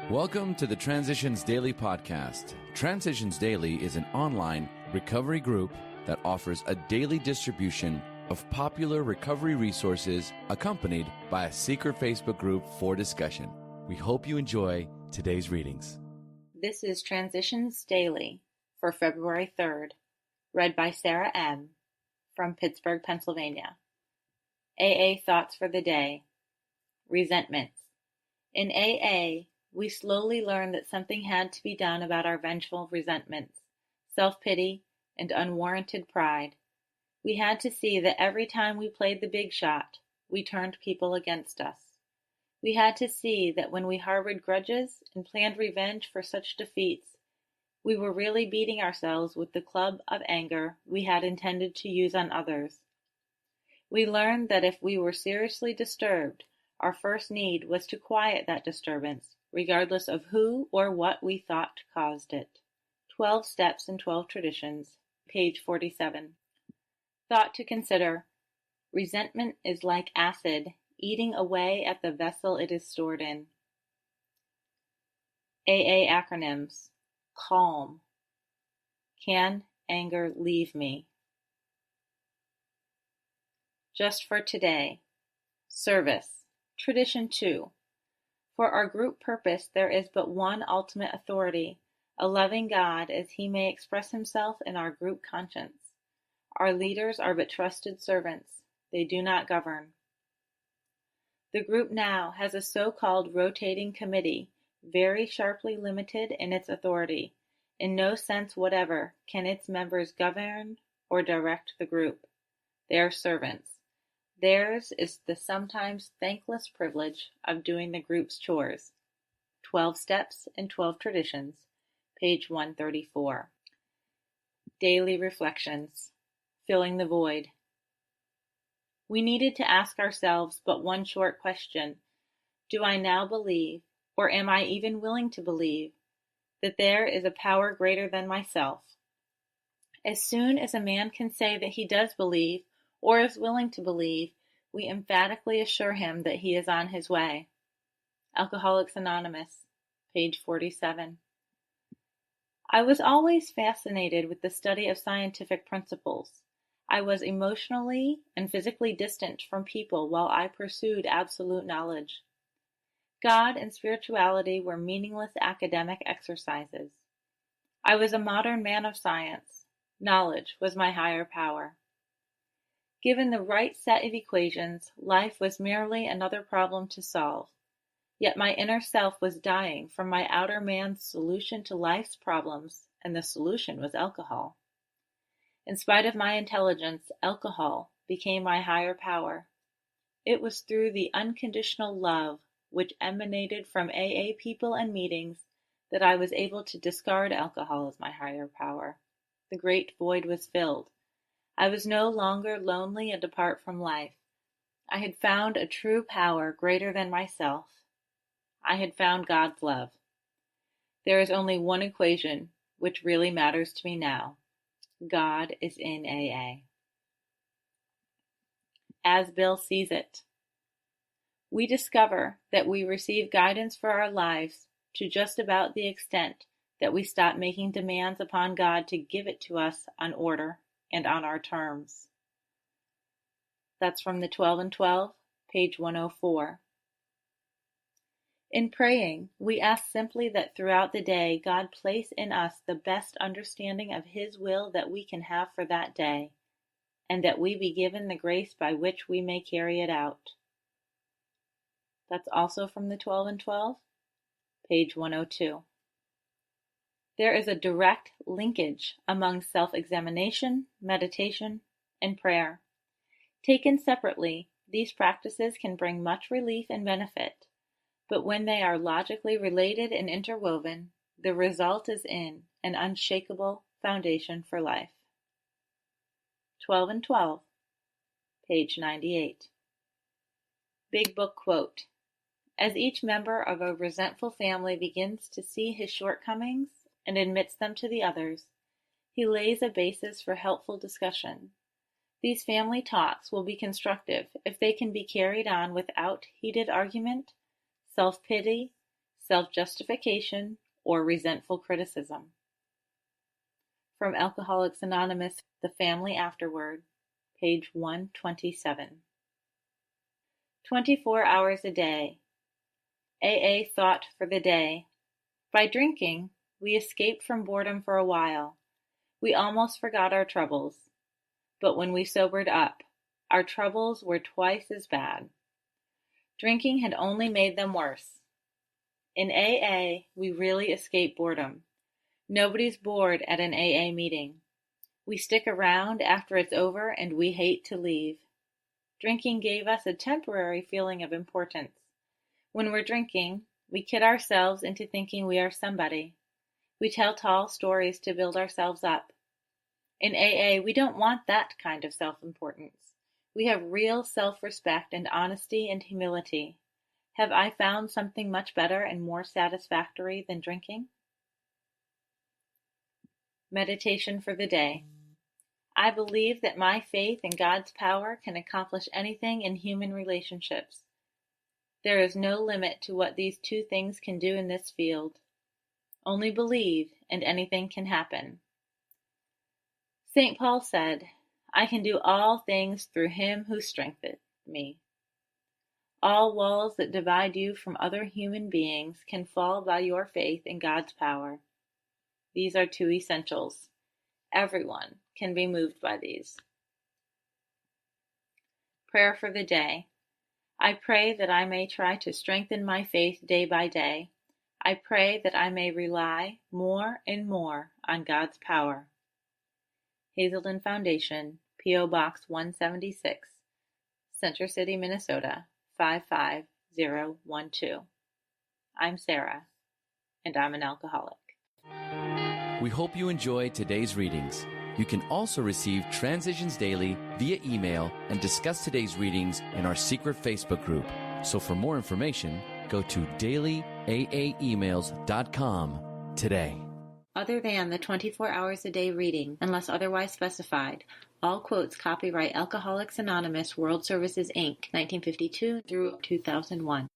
Welcome to the Transitions Daily podcast. Transitions Daily is an online recovery group that offers a daily distribution of popular recovery resources accompanied by a secret Facebook group for discussion. We hope you enjoy today's readings. This is Transitions Daily for February 3rd, read by Sarah M. from Pittsburgh, Pennsylvania. AA Thoughts for the Day. Resentments. In AA, we slowly learned that something had to be done about our vengeful resentments, self-pity, and unwarranted pride. We had to see that every time we played the big shot, we turned people against us. We had to see that when we harbored grudges and planned revenge for such defeats, we were really beating ourselves with the club of anger we had intended to use on others. We learned that if we were seriously disturbed, our first need was to quiet that disturbance, regardless of who or what we thought caused it. 12 Steps and 12 Traditions, page 47. Thought to consider. Resentment is like acid, eating away at the vessel it is stored in. AA acronyms. CALM. Can anger leave me? Just for today. Service. Tradition 2. For our group purpose there is but one ultimate authority, a loving God as he may express himself in our group conscience. Our leaders are but trusted servants. They do not govern. The group now has a so-called rotating committee, very sharply limited in its authority. In no sense whatever can its members govern or direct the group. They are servants. Theirs is the sometimes thankless privilege of doing the group's chores. 12 Steps and 12 Traditions, page 134. Daily Reflections. Filling the Void. We needed to ask ourselves but one short question. Do I now believe, or am I even willing to believe, that there is a power greater than myself? As soon as a man can say that he does believe, or is willing to believe, we emphatically assure him that he is on his way. Alcoholics Anonymous, page 47. I was always fascinated with the study of scientific principles. I was emotionally and physically distant from people while I pursued absolute knowledge. God and spirituality were meaningless academic exercises. I was a modern man of science. Knowledge was my higher power. Given the right set of equations, life was merely another problem to solve. Yet my inner self was dying from my outer man's solution to life's problems, and the solution was alcohol. In spite of my intelligence, alcohol became my higher power. It was through the unconditional love which emanated from AA people and meetings that I was able to discard alcohol as my higher power. The great void was filled. I was no longer lonely and apart from life. I had found a true power greater than myself. I had found God's love. There is only one equation which really matters to me now. God is in AA. As Bill sees it. We discover that we receive guidance for our lives to just about the extent that we stop making demands upon God to give it to us on order and on our terms. That's from the 12 and 12, page 104. In praying, we ask simply that throughout the day God place in us the best understanding of His will that we can have for that day, and that we be given the grace by which we may carry it out. That's also from the 12 and 12, page 102. There is a direct linkage among self-examination, meditation, and prayer. Taken separately, these practices can bring much relief and benefit, but when they are logically related and interwoven, the result is in an unshakable foundation for life. 12 and 12, page 98. Big Book Quote. As each member of a resentful family begins to see his shortcomings and admits them to the others, he lays a basis for helpful discussion. These family talks will be constructive if they can be carried on without heated argument, self-pity, self-justification, or resentful criticism. From Alcoholics Anonymous, The Family Afterward, page 127. 24 hours a day. AA thought for the day. By drinking, we escaped from boredom for a while. We almost forgot our troubles. But when we sobered up, our troubles were twice as bad. Drinking had only made them worse. In AA, we really escape boredom. Nobody's bored at an AA meeting. We stick around after it's over and we hate to leave. Drinking gave us a temporary feeling of importance. When we're drinking, we kid ourselves into thinking we are somebody. We tell tall stories to build ourselves up. In AA, we don't want that kind of self-importance. We have real self-respect and honesty and humility. Have I found something much better and more satisfactory than drinking? Meditation for the day. I believe that my faith in God's power can accomplish anything in human relationships. There is no limit to what these two things can do in this field. Only believe, and anything can happen. St. Paul said, I can do all things through him who strengtheneth me. All walls that divide you from other human beings can fall by your faith in God's power. These are two essentials. Everyone can be moved by these. Prayer for the day. I pray that I may try to strengthen my faith day by day. I pray that I may rely more and more on God's power. Hazelden Foundation, P.O. Box 176, Center City, Minnesota, 55012. I'm Sarah, and I'm an alcoholic. We hope you enjoyed today's readings. You can also receive Transitions Daily via email and discuss today's readings in our secret Facebook group. So for more information, go to dailyaaemails.com today. Other than the 24 hours a day reading, unless otherwise specified, all quotes copyright Alcoholics Anonymous World Services, Inc., 1952 through 2001.